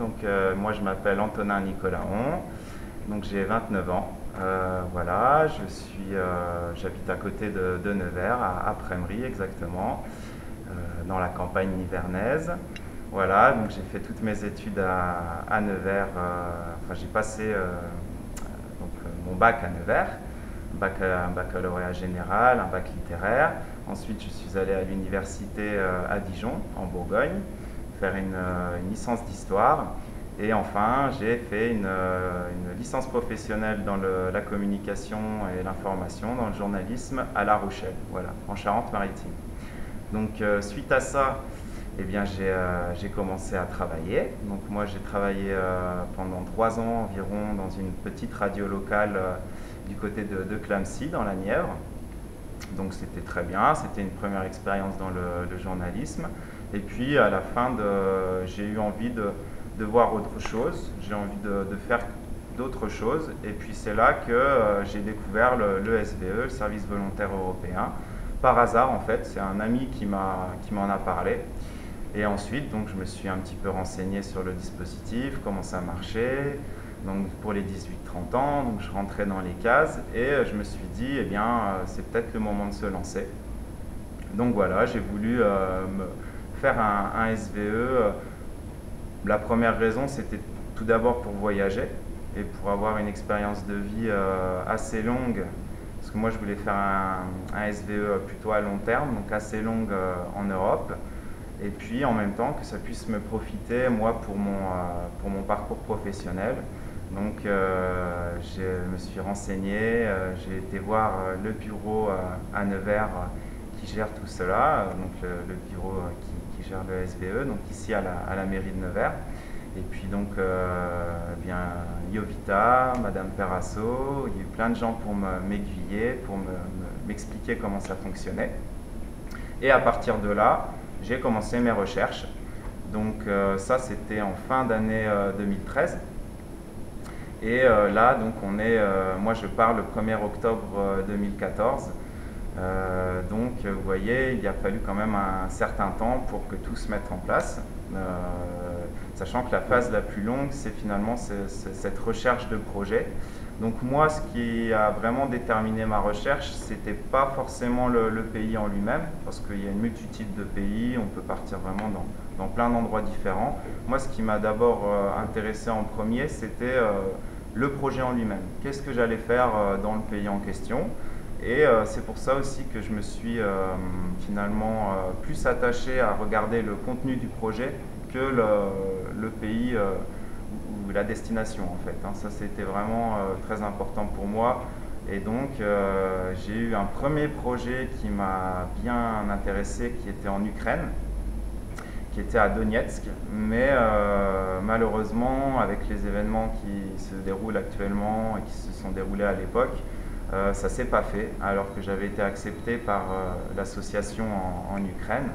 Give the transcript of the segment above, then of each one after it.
Donc, moi, je m'appelle Antonin Nicolaon, donc j'ai 29 ans. Voilà, j'habite à côté de Nevers, à Prémery exactement, dans la campagne nivernaise. Voilà, donc j'ai fait toutes mes études à Nevers. Enfin, j'ai passé mon bac à Nevers, un baccalauréat général, un bac littéraire. Ensuite, je suis allé à l'université à Dijon, en Bourgogne, faire une licence d'histoire. Et enfin, j'ai fait une licence professionnelle dans la communication et l'information, dans le journalisme à La Rochelle, voilà, en Charente-Maritime. Donc, suite à ça, eh bien, j'ai commencé à travailler. Donc, moi, j'ai travaillé pendant 3 ans environ dans une petite radio locale du côté de Clamecy, dans la Nièvre. Donc, c'était très bien. C'était une première expérience dans le journalisme. Et puis, à la fin, j'ai eu envie de voir autre chose. J'ai envie de faire d'autres choses. Et puis, c'est là que j'ai découvert le SVE, le Service volontaire européen. Par hasard, en fait, c'est un ami qui m'en a parlé. Et ensuite, donc, je me suis un petit peu renseigné sur le dispositif, comment ça marchait. Donc, pour les 18-30 ans, donc, je rentrais dans les cases et je me suis dit, eh bien, c'est peut-être le moment de se lancer. Donc voilà, j'ai voulu me faire un SVE. La première raison, c'était tout d'abord pour voyager et pour avoir une expérience de vie assez longue. Parce que moi, je voulais faire un SVE plutôt à long terme, donc assez longue en Europe. Et puis en même temps que ça puisse me profiter, moi, pour mon parcours professionnel. Donc je me suis renseigné, j'ai été voir le bureau à Nevers qui gère tout cela, donc le bureau qui gère le SVE, donc ici à la mairie de Nevers. Et puis donc, bien, Jovita, Madame Perrasso, il y a eu plein de gens pour m'aiguiller, pour m'expliquer comment ça fonctionnait. Et à partir de là, j'ai commencé mes recherches. Donc ça, c'était en fin d'année 2013. Et là, donc moi je pars le 1er octobre 2014. Donc vous voyez, il a fallu quand même un certain temps pour que tout se mette en place. Sachant que la phase la plus longue, c'est finalement cette recherche de projet. Donc moi, ce qui a vraiment déterminé ma recherche, c'était pas forcément le pays en lui-même, parce qu'il y a une multitude de pays, on peut partir vraiment dans plein d'endroits différents. Moi, ce qui m'a d'abord intéressé en premier, c'était le projet en lui-même. Qu'est-ce que j'allais faire dans le pays en question? Et c'est pour ça aussi que je me suis finalement plus attaché à regarder le contenu du projet que le pays ou la destination en fait. Ça, c'était vraiment très important pour moi. Et donc, j'ai eu un premier projet qui m'a bien intéressé, qui était en Ukraine, qui était à Donetsk. Mais malheureusement, avec les événements qui se déroulent actuellement et qui se sont déroulés à l'époque, ça ne s'est pas fait, alors que j'avais été accepté par l'association en Ukraine.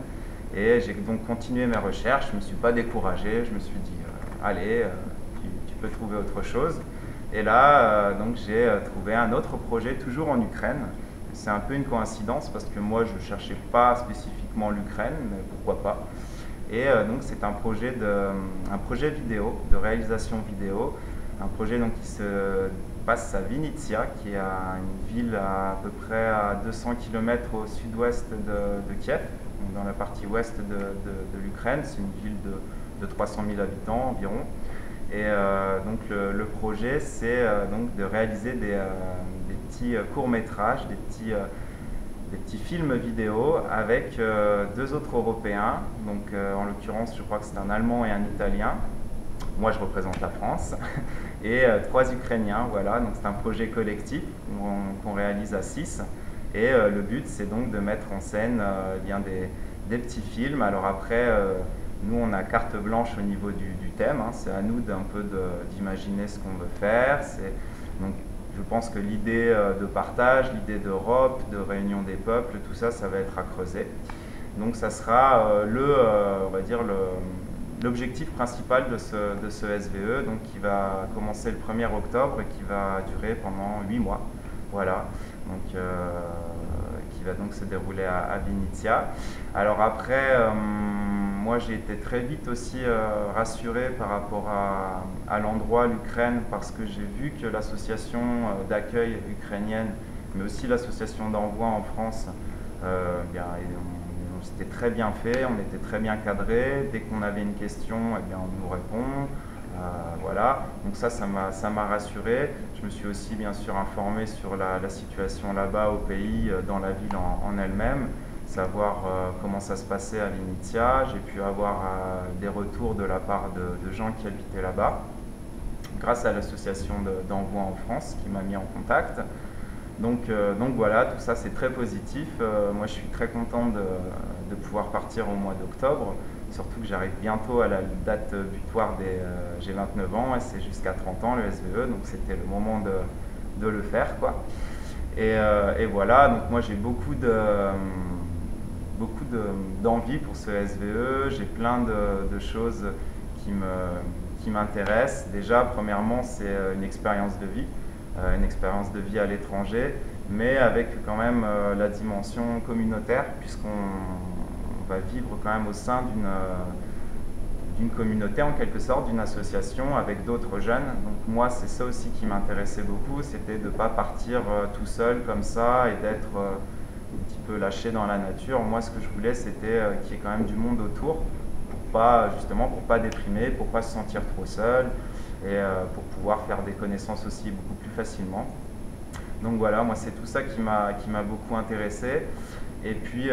Et j'ai donc continué mes recherches, je ne me suis pas découragé, je me suis dit, allez, tu peux trouver autre chose. Et là, donc j'ai trouvé un autre projet, toujours en Ukraine. C'est un peu une coïncidence parce que moi, je ne cherchais pas spécifiquement l'Ukraine, mais pourquoi pas. Et donc c'est un projet vidéo, de réalisation vidéo, un projet donc, qui se passe à Vinnytsia, qui est une ville à peu près à 200 km au sud-ouest de Kiev, dans la partie ouest de l'Ukraine. C'est une ville de 300 000 habitants environ. Et donc le projet, c'est donc de réaliser des petits courts-métrages, des petits films vidéo avec deux autres Européens. Donc en l'occurrence, je crois que c'est un Allemand et un Italien. Moi, je représente la France. Et 3 Ukrainiens, voilà. Donc c'est un projet collectif qu'on réalise à 6. Et le but, c'est donc de mettre en scène bien des petits films. Alors après, nous, on a carte blanche au niveau du thème. C'est à nous d'un peu d'imaginer ce qu'on veut faire. Donc, je pense que l'idée de partage, l'idée d'Europe, de réunion des peuples, tout ça, ça va être à creuser. Donc ça sera on va dire l'objectif principal de ce SVE, donc qui va commencer le 1er octobre et qui va durer pendant 8 mois. Voilà, donc qui va donc se dérouler à Vinnytsia. Alors après, moi j'ai été très vite aussi rassuré par rapport à l'endroit, l'Ukraine, parce que j'ai vu que l'association d'accueil ukrainienne, mais aussi l'association d'envoi en France, c'était très bien fait, on était très bien cadré. Dès qu'on avait une question, eh bien, on nous répond. Voilà, donc ça m'a rassuré. Je me suis aussi bien sûr informé sur la situation là-bas au pays, dans la ville en elle-même, savoir comment ça se passait à Vinnytsia. J'ai pu avoir des retours de la part de gens qui habitaient là-bas, grâce à l'association d'envoi en France qui m'a mis en contact. Donc voilà, tout ça c'est très positif. Moi je suis très content de pouvoir partir au mois d'octobre, surtout que j'arrive bientôt à la date butoir j'ai 29 ans et c'est jusqu'à 30 ans le SVE, donc c'était le moment de le faire, quoi. Et voilà, donc moi j'ai beaucoup d'envie pour ce SVE, j'ai plein de choses qui m'intéressent. Déjà, premièrement, c'est une expérience de vie à l'étranger, mais avec quand même la dimension communautaire, puisqu'on va vivre quand même au sein d'une communauté en quelque sorte, d'une association avec d'autres jeunes. Donc moi c'est ça aussi qui m'intéressait beaucoup, c'était de ne pas partir tout seul comme ça et d'être un petit peu lâché dans la nature. Moi ce que je voulais c'était qu'il y ait quand même du monde autour, pour pas déprimer, pour pas se sentir trop seul et pour pouvoir faire des connaissances aussi beaucoup plus facilement. Donc voilà, moi c'est tout ça qui m'a beaucoup intéressé. Et puis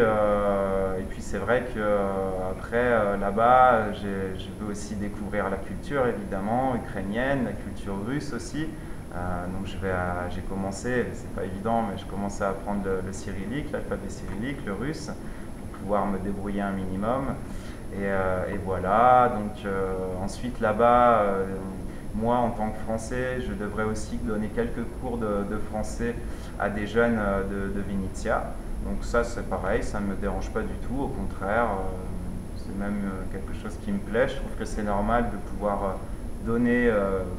c'est vrai qu'après, là-bas, je veux aussi découvrir la culture, évidemment, ukrainienne, la culture russe aussi. Donc j'ai commencé, c'est pas évident, mais je commençais à apprendre le cyrillique, l'alphabet cyrillique, le russe, pour pouvoir me débrouiller un minimum. Et voilà, donc ensuite là-bas, moi en tant que Français, je devrais aussi donner quelques cours de français à des jeunes de Vinnytsia. Donc ça c'est pareil, ça ne me dérange pas du tout, au contraire, c'est même quelque chose qui me plaît. Je trouve que c'est normal de pouvoir donner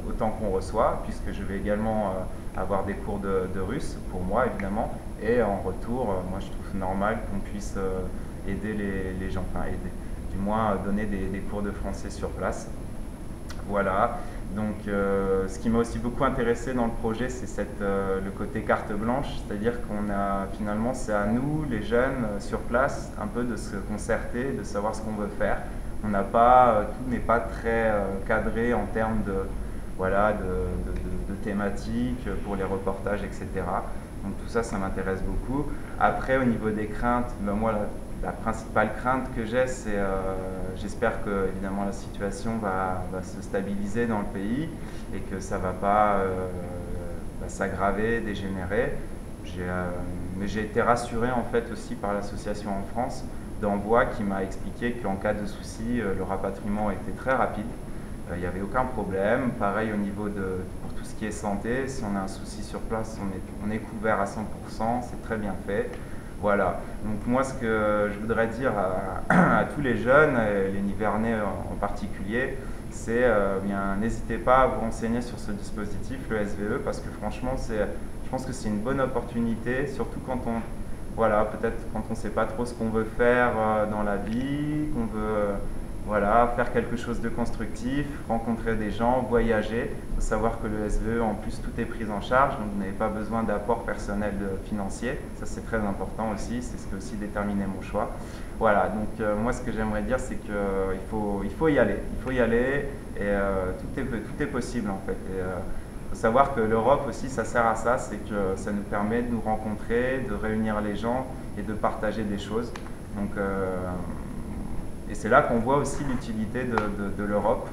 autant qu'on reçoit, puisque je vais également avoir des cours de russe, pour moi évidemment, et en retour, moi je trouve normal qu'on puisse aider les gens, enfin aider, du moins donner des cours de français sur place. Voilà, donc ce qui m'a aussi beaucoup intéressé dans le projet, c'est le côté carte blanche, c'est-à-dire finalement c'est à nous, les jeunes sur place, un peu de se concerter, de savoir ce qu'on veut faire. Tout n'est pas très cadré en termes de thématiques pour les reportages, etc. Donc tout ça, ça m'intéresse beaucoup. Après, au niveau des craintes, moi, la principale crainte que j'ai, c'est j'espère que évidemment la situation va se stabiliser dans le pays et que ça ne va pas s'aggraver, dégénérer. Mais j'ai été rassuré en fait aussi par l'association en France d'envoi qui m'a expliqué qu'en cas de souci, le rapatriement était très rapide. Il n'y avait aucun problème. Pareil au niveau pour tout ce qui est santé, si on a un souci sur place, on est couvert à 100%, c'est très bien fait. Voilà, donc moi ce que je voudrais dire à tous les jeunes, les Nivernais en particulier, c'est n'hésitez pas à vous renseigner sur ce dispositif, le SVE, parce que franchement, je pense que c'est une bonne opportunité, surtout peut-être quand on ne sait pas trop ce qu'on veut faire dans la vie, qu'on veut faire quelque chose de constructif, rencontrer des gens, voyager. Il faut savoir que le SVE, en plus, tout est pris en charge, donc vous n'avez pas besoin d'apport personnel financier. Ça, c'est très important aussi, c'est ce qui a aussi déterminé mon choix. Voilà, donc moi, ce que j'aimerais dire, c'est qu'il faut y aller. Il faut y aller et tout est possible, en fait. Il faut savoir que l'Europe aussi, ça sert à ça, c'est que ça nous permet de nous rencontrer, de réunir les gens et de partager des choses. Donc, et c'est là qu'on voit aussi l'utilité de l'Europe.